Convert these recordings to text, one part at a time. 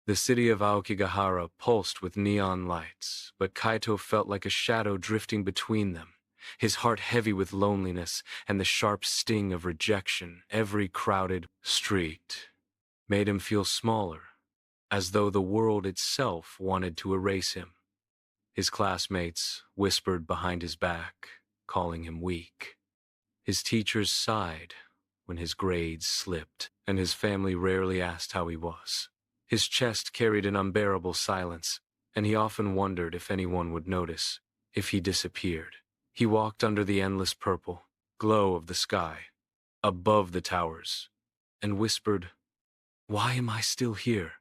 The city of Aokigahara pulsed with neon lights, but Kaito felt like a shadow drifting between them, his heart heavy with loneliness and the sharp sting of rejection. Every crowded street made him feel smaller, as though the world itself wanted to erase him. His classmates whispered behind his back, calling him weak. His teachers sighed when his grades slipped, and his family rarely asked how he was. His chest carried an unbearable silence, and he often wondered if anyone would notice, if he disappeared. He walked under the endless purple glow of the sky, above the towers, and whispered, "Why am I still here?"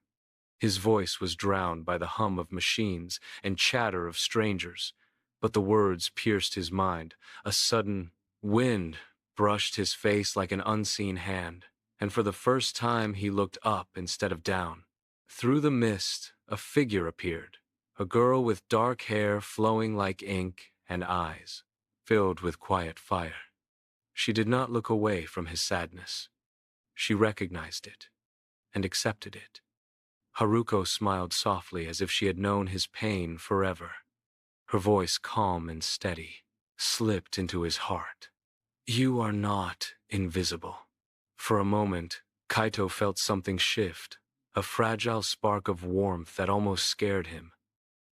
His voice was drowned by the hum of machines and chatter of strangers, but the words pierced his mind. A sudden wind brushed his face like an unseen hand, and for the first time he looked up instead of down. Through the mist, a figure appeared, a girl with dark hair flowing like ink and eyes filled with quiet fire. She did not look away from his sadness. She recognized it and accepted it. Haruko smiled softly as if she had known his pain forever. Her voice, calm and steady, slipped into his heart. "You are not invisible." For a moment, Kaito felt something shift, a fragile spark of warmth that almost scared him.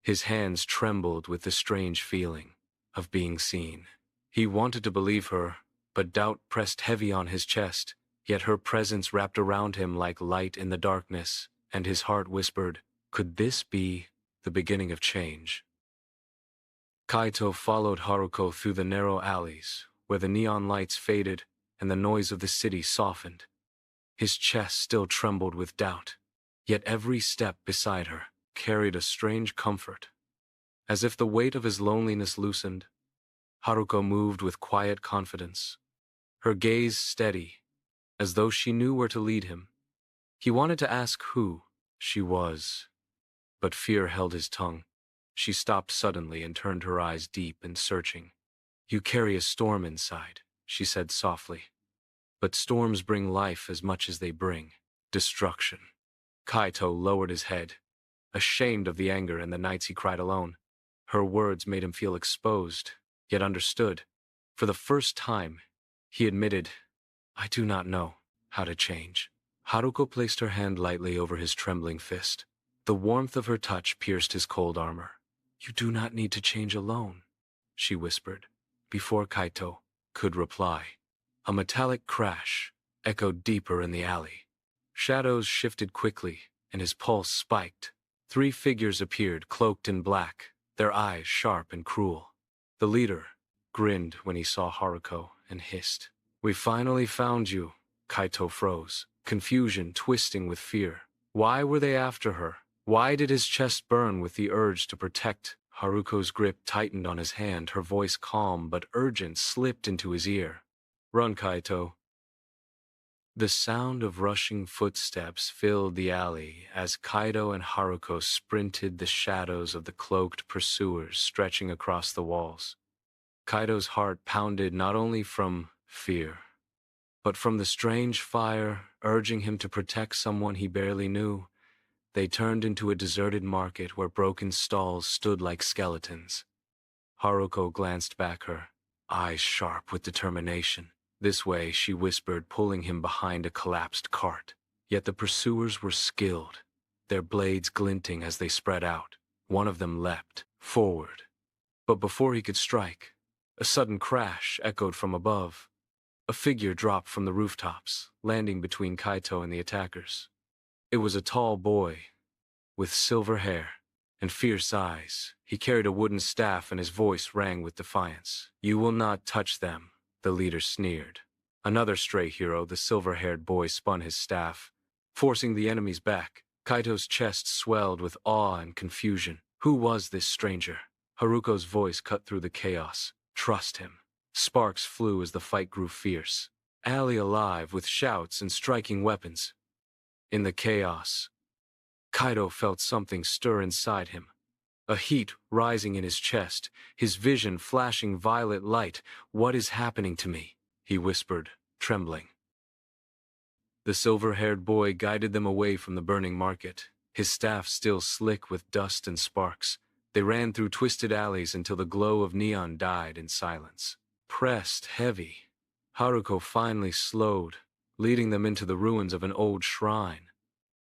His hands trembled with the strange feeling of being seen. He wanted to believe her, but doubt pressed heavy on his chest, yet her presence wrapped around him like light in the darkness, and his heart whispered, could this be the beginning of change? Kaito followed Haruko through the narrow alleys, where the neon lights faded and the noise of the city softened. His chest still trembled with doubt, yet every step beside her carried a strange comfort. As if the weight of his loneliness loosened, Haruko moved with quiet confidence, her gaze steady, as though she knew where to lead him. He wanted to ask who she was, but fear held his tongue. She stopped suddenly and turned her eyes deep and searching. "You carry a storm inside," she said softly. "But storms bring life as much as they bring destruction." Kaito lowered his head, ashamed of the anger and the nights he cried alone. Her words made him feel exposed, yet understood. For the first time, he admitted, "I do not know how to change." Haruko placed her hand lightly over his trembling fist. The warmth of her touch pierced his cold armor. "You do not need to change alone," she whispered. Before Kaito could reply, a metallic crash echoed deeper in the alley. Shadows shifted quickly, and his pulse spiked. 3 figures appeared, cloaked in black, their eyes sharp and cruel. The leader grinned when he saw Haruko and hissed, "We finally found you." Kaito froze, confusion twisting with fear. Why were they after her? Why did his chest burn with the urge to protect? Haruko's grip tightened on his hand, her voice calm but urgent slipped into his ear. "Run, Kaito." The sound of rushing footsteps filled the alley as Kaito and Haruko sprinted, the shadows of the cloaked pursuers stretching across the walls. Kaito's heart pounded not only from fear, but from the strange fire urging him to protect someone he barely knew. They turned into a deserted market where broken stalls stood like skeletons. Haruko glanced back, her eyes sharp with determination. "This way," she whispered, pulling him behind a collapsed cart. Yet the pursuers were skilled, their blades glinting as they spread out. One of them leapt forward, but before he could strike, a sudden crash echoed from above. A figure dropped from the rooftops, landing between Kaito and the attackers. It was a tall boy, with silver hair and fierce eyes. He carried a wooden staff and his voice rang with defiance. "You will not touch them," the leader sneered. Another stray hero, the silver-haired boy, spun his staff, forcing the enemies back. Kaito's chest swelled with awe and confusion. Who was this stranger? Haruko's voice cut through the chaos. "Trust him." Sparks flew as the fight grew fierce. Alley alive with shouts and striking weapons. In the chaos, Kaito felt something stir inside him. A heat rising in his chest, his vision flashing violet light. "What is happening to me?" he whispered, trembling. The silver-haired boy guided them away from the burning market, his staff still slick with dust and sparks. They ran through twisted alleys until the glow of neon died in silence. Pressed heavy, Haruko finally slowed, leading them into the ruins of an old shrine.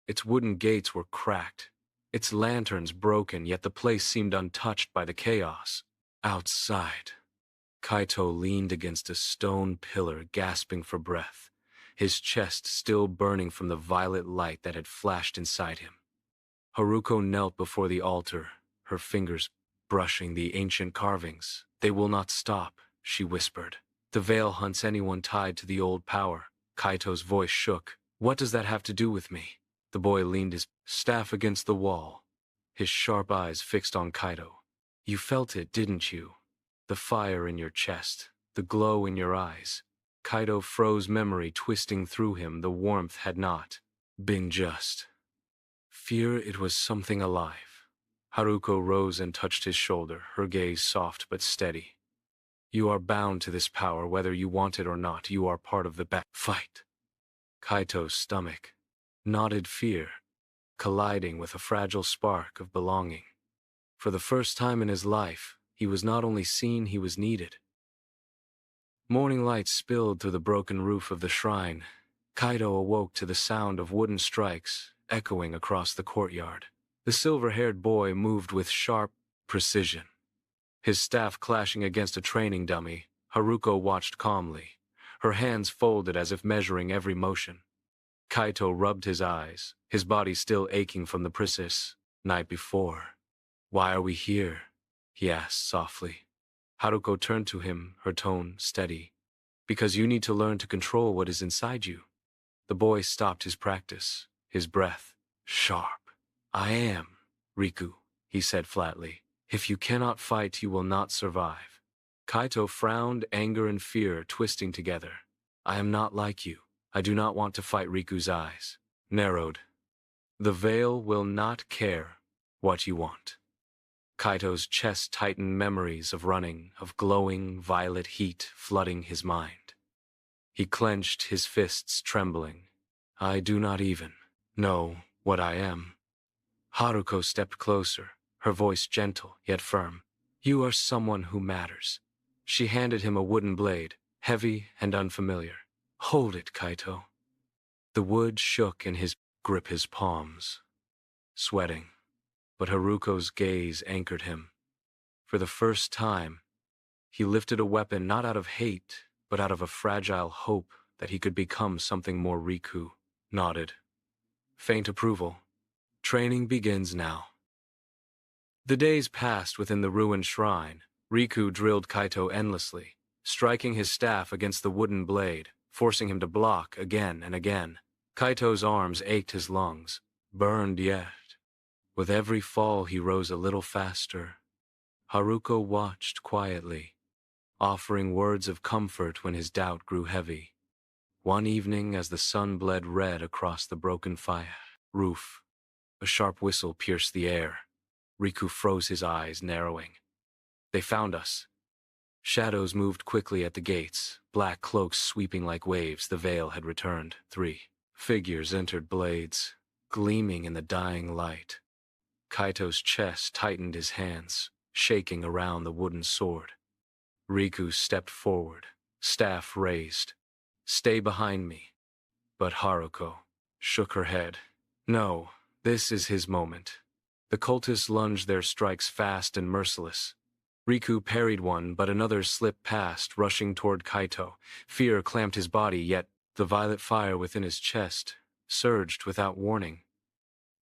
Its wooden gates were cracked, its lanterns broken, yet the place seemed untouched by the chaos. Outside, Kaito leaned against a stone pillar, gasping for breath, his chest still burning from the violet light that had flashed inside him. Haruko knelt before the altar, her fingers brushing the ancient carvings. "They will not stop," she whispered. "The veil hunts anyone tied to the old power." Kaito's voice shook. "What does that have to do with me?" The boy leaned his staff against the wall, his sharp eyes fixed on Kaito. "You felt it, didn't you? The fire in your chest, the glow in your eyes." Kaito froze, memory twisting through him. The warmth had not been just fear, it was something alive. Haruko rose and touched his shoulder, her gaze soft but steady. "You are bound to this power whether you want it or not. You are part of the fight." Kaito's stomach knotted, fear colliding with a fragile spark of belonging. For the first time in his life, he was not only seen, he was needed. Morning light spilled through the broken roof of the shrine. Kaito awoke to the sound of wooden strikes echoing across the courtyard. The silver-haired boy moved with sharp precision, his staff clashing against a training dummy. Haruko watched calmly, her hands folded as if measuring every motion. Kaito rubbed his eyes, his body still aching from the precise night before. "Why are we here?" he asked softly. Haruko turned to him, her tone steady. "Because you need to learn to control what is inside you." The boy stopped his practice, his breath sharp. "I am Riku," he said flatly. "If you cannot fight, you will not survive." Kaito frowned, anger and fear twisting together. "I am not like you. I do not want to fight." Riku's eyes narrowed. "The veil will not care what you want." Kaito's chest tightened, memories of running, of glowing violet heat flooding his mind. He clenched, his fists trembling. "I do not even know what I am." Haruko stepped closer, her voice gentle yet firm. "You are someone who matters." She handed him a wooden blade, heavy and unfamiliar. "Hold it, Kaito." The wood shook in his grip, his palms sweating, but Haruko's gaze anchored him. For the first time, he lifted a weapon not out of hate, but out of a fragile hope that he could become something more. Riku nodded. Faint approval. "Training begins now." The days passed within the ruined shrine. Riku drilled Kaito endlessly, striking his staff against the wooden blade, forcing him to block again and again. Kaito's arms ached, his lungs burned, yet with every fall he rose a little faster. Haruko watched quietly, offering words of comfort when his doubt grew heavy. One evening, as the sun bled red across the broken fire roof, a sharp whistle pierced the air. Riku froze, his eyes narrowing. "They found us." Shadows moved quickly at the gates, black cloaks sweeping like waves. The veil had returned. 3 figures entered, blades gleaming in the dying light. Kaito's chest tightened, his hands shaking around the wooden sword. Riku stepped forward, staff raised. "Stay behind me." But Haruko shook her head. "No, this is his moment." The cultists lunged, their strikes fast and merciless. Riku parried one, but another slipped past, rushing toward Kaito. Fear clamped his body, yet the violet fire within his chest surged without warning.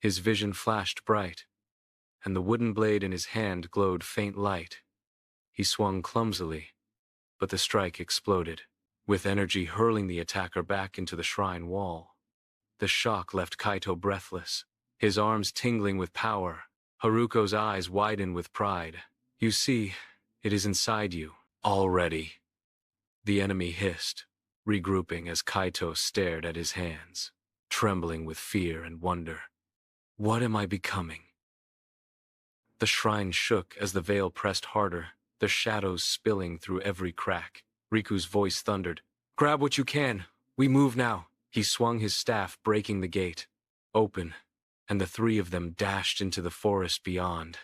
His vision flashed bright, and the wooden blade in his hand glowed faint light. He swung clumsily, but the strike exploded, with energy hurling the attacker back into the shrine wall. The shock left Kaito breathless, his arms tingling with power. Haruko's eyes widened with pride. "You see, it is inside you already." The enemy hissed, regrouping as Kaito stared at his hands, trembling with fear and wonder. "What am I becoming?" The shrine shook as the veil pressed harder, the shadows spilling through every crack. Riku's voice thundered. "Grab what you can. We move now." He swung his staff, breaking the gate open, and the three of them dashed into the forest beyond.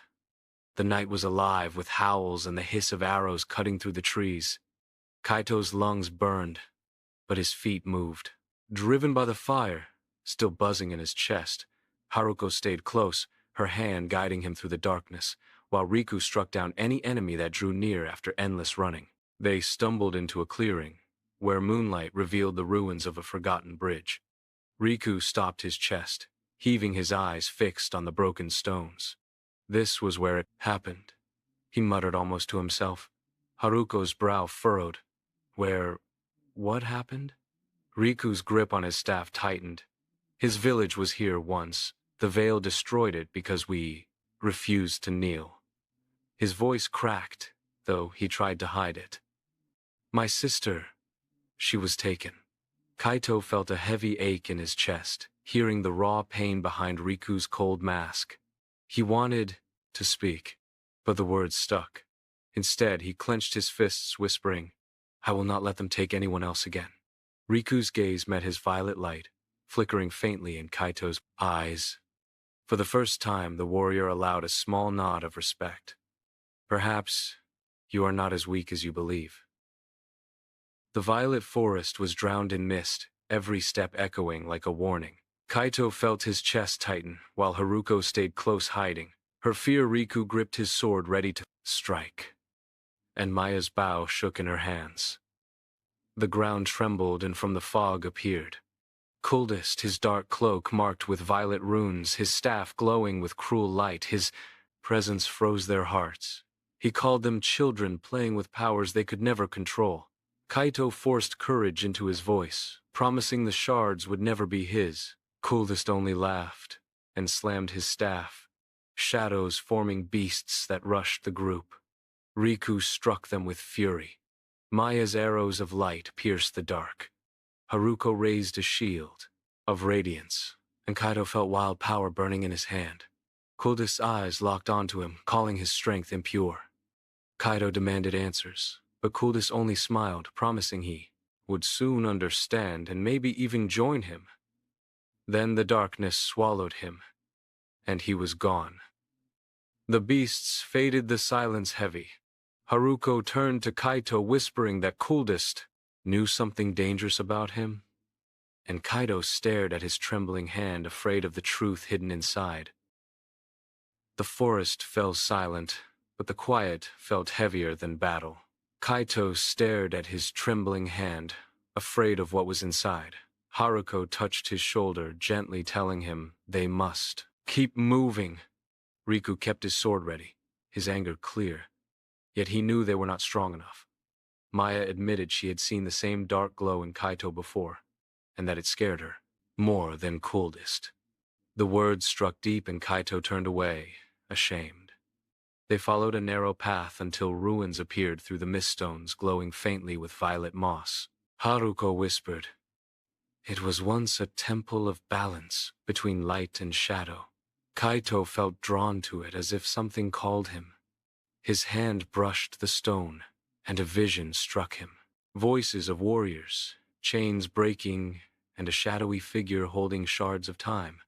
The night was alive with howls and the hiss of arrows cutting through the trees. Kaito's lungs burned, but his feet moved. Driven by the fire, still buzzing in his chest, Haruko stayed close, her hand guiding him through the darkness, while Riku struck down any enemy that drew near after endless running. They stumbled into a clearing, where moonlight revealed the ruins of a forgotten bridge. Riku stopped his chest, heaving his eyes fixed on the broken stones. This was where it happened, he muttered almost to himself. Haruko's brow furrowed. What happened? Riku's grip on his staff tightened. His village was here once. The veil destroyed it because we refused to kneel. His voice cracked, though he tried to hide it. My sister, she was taken. Kaito felt a heavy ache in his chest, hearing the raw pain behind Riku's cold mask. He wanted to speak, but the words stuck. Instead, he clenched his fists, whispering, I will not let them take anyone else again. Riku's gaze met his violet light, flickering faintly in Kaito's eyes. For the first time, the warrior allowed a small nod of respect. Perhaps you are not as weak as you believe. The violet forest was drowned in mist, every step echoing like a warning. Kaito felt his chest tighten, while Haruko stayed close hiding. Her fear Riku gripped his sword ready to strike, and Maya's bow shook in her hands. The ground trembled and from the fog appeared Kuldist, his dark cloak marked with violet runes, his staff glowing with cruel light. His presence froze their hearts. He called them children playing with powers they could never control. Kaito forced courage into his voice, promising the shards would never be his. Kuldist only laughed and slammed his staff, shadows forming beasts that rushed the group. Riku struck them with fury. Maya's arrows of light pierced the dark. Haruko raised a shield of radiance, and Kaito felt wild power burning in his hand. Kuldist's eyes locked onto him, calling his strength impure. Kaito demanded answers, but Kuldist only smiled, promising he would soon understand and maybe even join him. Then the darkness swallowed him, and he was gone. The beasts faded, the silence heavy. Haruko turned to Kaito, whispering that Kuldist knew something dangerous about him, and Kaito stared at his trembling hand, afraid of the truth hidden inside. The forest fell silent, but the quiet felt heavier than battle. Kaito stared at his trembling hand, afraid of what was inside. Haruko touched his shoulder, gently telling him they must keep moving. Riku kept his sword ready, his anger clear, yet he knew they were not strong enough. Maya admitted she had seen the same dark glow in Kaito before, and that it scared her more than Kuldist. The words struck deep and Kaito turned away, ashamed. They followed a narrow path until ruins appeared through the mist stones, glowing faintly with violet moss. Haruko whispered, it was once a temple of balance between light and shadow. Kaito felt drawn to it as if something called him. His hand brushed the stone, and a vision struck him. Voices of warriors, chains breaking, and a shadowy figure holding shards of time.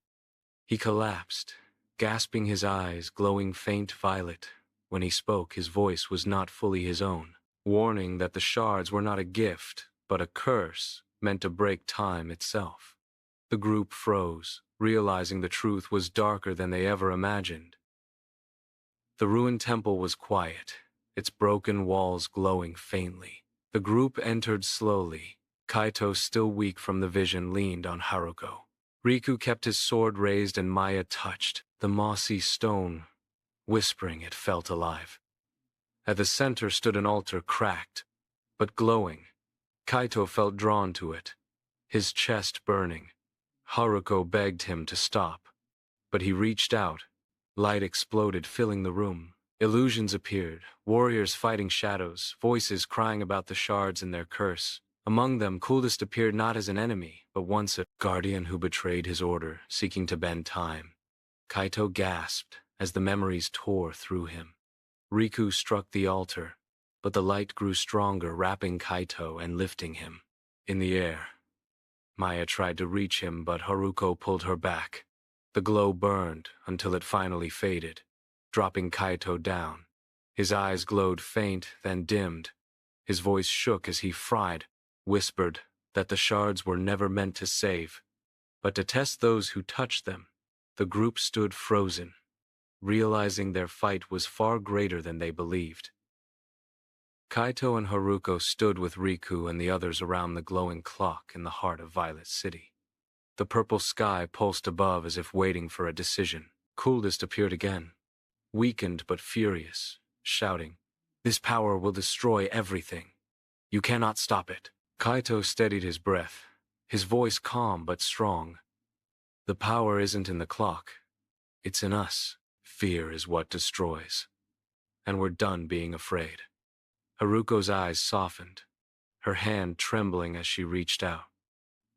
He collapsed, gasping, his eyes glowing faint violet. When he spoke, his voice was not fully his own, warning that the shards were not a gift, but a curse meant to break time itself. The group froze, realizing the truth was darker than they ever imagined. The ruined temple was quiet, its broken walls glowing faintly. The group entered slowly. Kaito, still weak from the vision, leaned on Haruko. Riku kept his sword raised and Maya touched the mossy stone, whispering it felt alive. At the center stood an altar, cracked, but glowing. Kaito felt drawn to it, his chest burning. Haruko begged him to stop, but he reached out. Light exploded, filling the room. Illusions appeared, warriors fighting shadows, voices crying about the shards and their curse. Among them, Kuldist appeared not as an enemy, but once a guardian who betrayed his order, seeking to bend time. Kaito gasped as the memories tore through him. Riku struck the altar, but the light grew stronger, wrapping Kaito and lifting him. In the air, Maya tried to reach him, but Haruko pulled her back. The glow burned until it finally faded, dropping Kaito down. His eyes glowed faint, then dimmed. His voice shook as he whispered that the shards were never meant to save, but to test those who touched them. The group stood frozen, realizing their fight was far greater than they believed. Kaito and Haruko stood with Riku and the others around the glowing clock in the heart of Violet City. The purple sky pulsed above as if waiting for a decision. Coldest appeared again, weakened but furious, shouting, "This power will destroy everything. You cannot stop it." Kaito steadied his breath, his voice calm but strong. "The power isn't in the clock. It's in us. Fear is what destroys. And we're done being afraid." Haruko's eyes softened, her hand trembling as she reached out.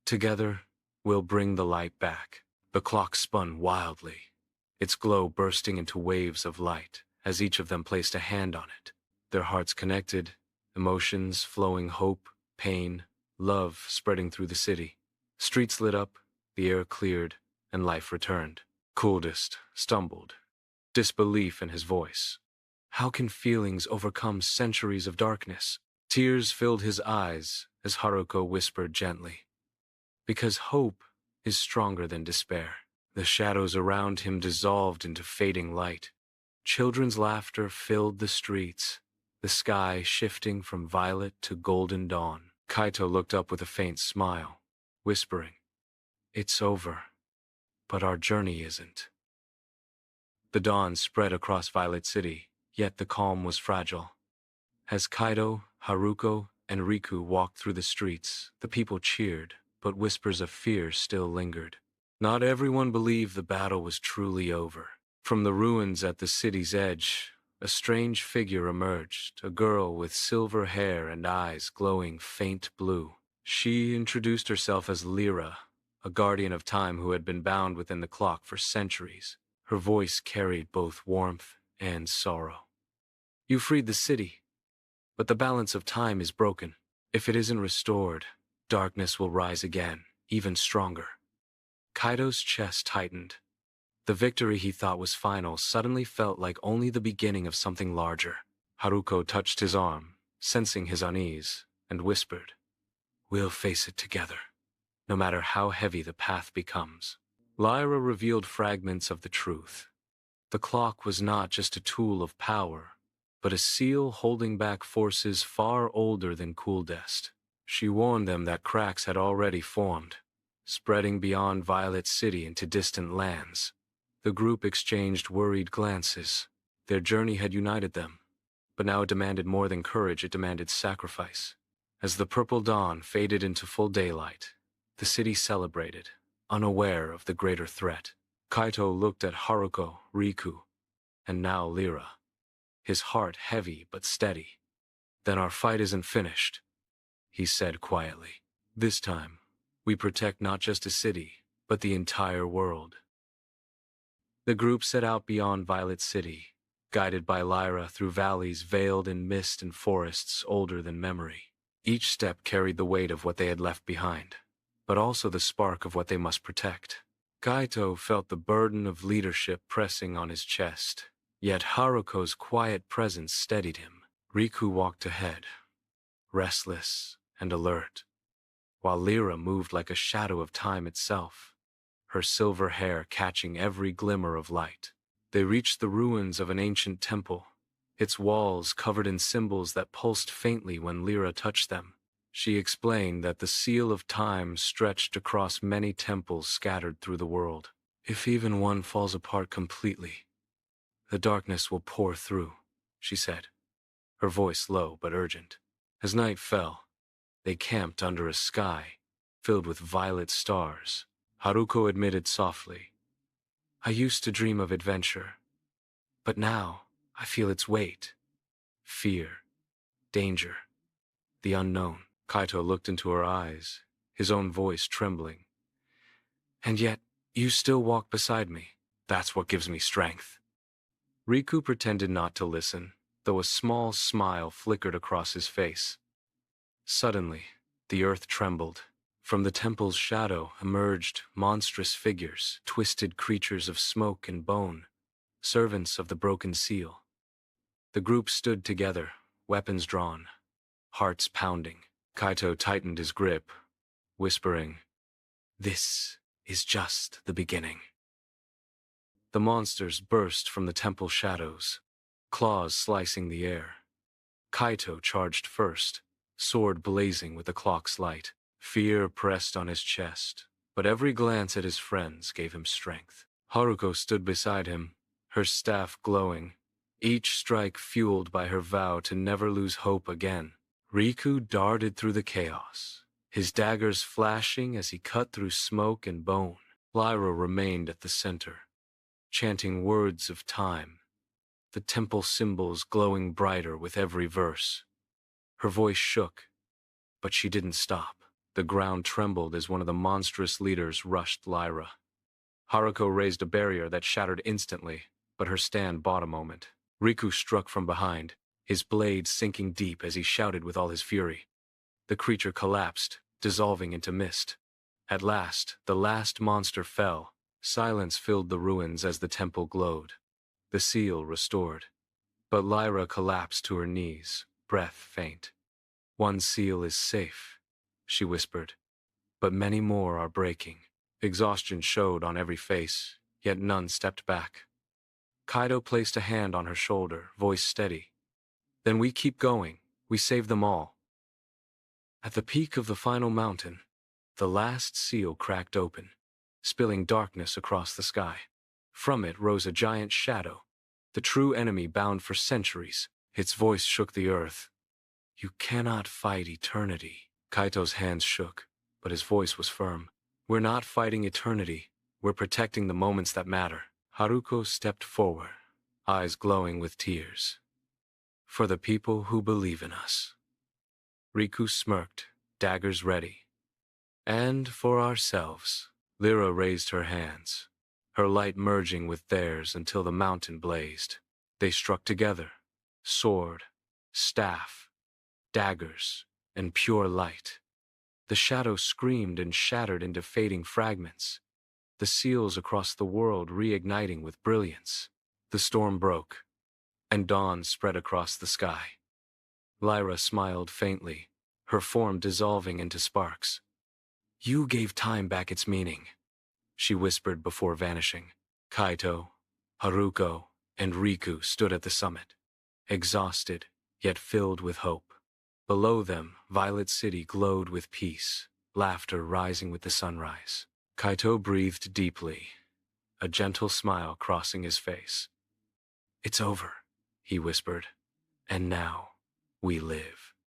"Together, we'll bring the light back." The clock spun wildly, its glow bursting into waves of light as each of them placed a hand on it. Their hearts connected, emotions flowing, hope, pain, love spreading through the city. Streets lit up, the air cleared, and life returned. Coldest stumbled, disbelief in his voice. How can feelings overcome centuries of darkness? Tears filled his eyes as Haruko whispered gently, "Because hope is stronger than despair." The shadows around him dissolved into fading light. Children's laughter filled the streets, the sky shifting from violet to golden dawn. Kaito looked up with a faint smile, whispering, "It's over, but our journey isn't." The dawn spread across Violet City, yet the calm was fragile. As Kaito, Haruko, and Riku walked through the streets, the people cheered, but whispers of fear still lingered. Not everyone believed the battle was truly over. From the ruins at the city's edge, a strange figure emerged, a girl with silver hair and eyes glowing faint blue. She introduced herself as Lyra, a guardian of time who had been bound within the clock for centuries. Her voice carried both warmth and sorrow. "You freed the city, but the balance of time is broken. If it isn't restored, darkness will rise again, even stronger." Kaito's chest tightened. The victory he thought was final suddenly felt like only the beginning of something larger. Haruko touched his arm, sensing his unease, and whispered, "We'll face it together, no matter how heavy the path becomes." Lyra revealed fragments of the truth. The clock was not just a tool of power, but a seal holding back forces far older than Coldest. She warned them that cracks had already formed, spreading beyond Violet City into distant lands. The group exchanged worried glances. Their journey had united them, but now it demanded more than courage, it demanded sacrifice. As the purple dawn faded into full daylight, the city celebrated, unaware of the greater threat. Kaito looked at Haruko, Riku, and now Lyra, his heart heavy but steady. "Then our fight isn't finished," he said quietly. "This time, we protect not just a city, but the entire world." The group set out beyond Violet City, guided by Lyra through valleys veiled in mist and forests older than memory. Each step carried the weight of what they had left behind, but also the spark of what they must protect. Kaito felt the burden of leadership pressing on his chest, yet Haruko's quiet presence steadied him. Riku walked ahead, restless and alert, while Lyra moved like a shadow of time itself, her silver hair catching every glimmer of light. They reached the ruins of an ancient temple, its walls covered in symbols that pulsed faintly when Lyra touched them. She explained that the seal of time stretched across many temples scattered through the world. "If even one falls apart completely, the darkness will pour through," she said, her voice low but urgent. As night fell, they camped under a sky filled with violet stars. Haruko admitted softly, "I used to dream of adventure, but now I feel its weight. Fear, danger, the unknown." Kaito looked into her eyes, his own voice trembling. "And yet, you still walk beside me. That's what gives me strength." Riku pretended not to listen, though a small smile flickered across his face. Suddenly, the earth trembled. From the temple's shadow emerged monstrous figures, twisted creatures of smoke and bone, servants of the broken seal. The group stood together, weapons drawn, hearts pounding. Kaito tightened his grip, whispering, "This is just the beginning." The monsters burst from the temple shadows, claws slicing the air. Kaito charged first, sword blazing with the clock's light. Fear pressed on his chest, but every glance at his friends gave him strength. Haruko stood beside him, her staff glowing, each strike fueled by her vow to never lose hope again. Riku darted through the chaos, his daggers flashing as he cut through smoke and bone. Lyra remained at the center, chanting words of time, the temple symbols glowing brighter with every verse. Her voice shook, but she didn't stop. The ground trembled as one of the monstrous leaders rushed Lyra. Haruko raised a barrier that shattered instantly, but her stand bought a moment. Riku struck from behind, his blade sinking deep as he shouted with all his fury. The creature collapsed, dissolving into mist. At last, the last monster fell. Silence filled the ruins as the temple glowed, the seal restored. But Lyra collapsed to her knees, breath faint. "One seal is safe," she whispered, "but many more are breaking." Exhaustion showed on every face, yet none stepped back. Kaido placed a hand on her shoulder, voice steady. "Then we keep going, we save them all." At the peak of the final mountain, the last seal cracked open, spilling darkness across the sky. From it rose a giant shadow, the true enemy bound for centuries. Its voice shook the earth. "You cannot fight eternity." Kaito's hands shook, but his voice was firm. "We're not fighting eternity, we're protecting the moments that matter." Haruko stepped forward, eyes glowing with tears. "For the people who believe in us." Riku smirked, daggers ready. "And for ourselves." Lyra raised her hands, her light merging with theirs until the mountain blazed. They struck together, sword, staff, daggers, and pure light. The shadow screamed and shattered into fading fragments, the seals across the world reigniting with brilliance. The storm broke, and dawn spread across the sky. Lyra smiled faintly, her form dissolving into sparks. "You gave time back its meaning," she whispered before vanishing. Kaito, Haruko, and Riku stood at the summit, exhausted, yet filled with hope. Below them, Violet City glowed with peace, laughter rising with the sunrise. Kaito breathed deeply, a gentle smile crossing his face. "It's over," he whispered, "and now we live."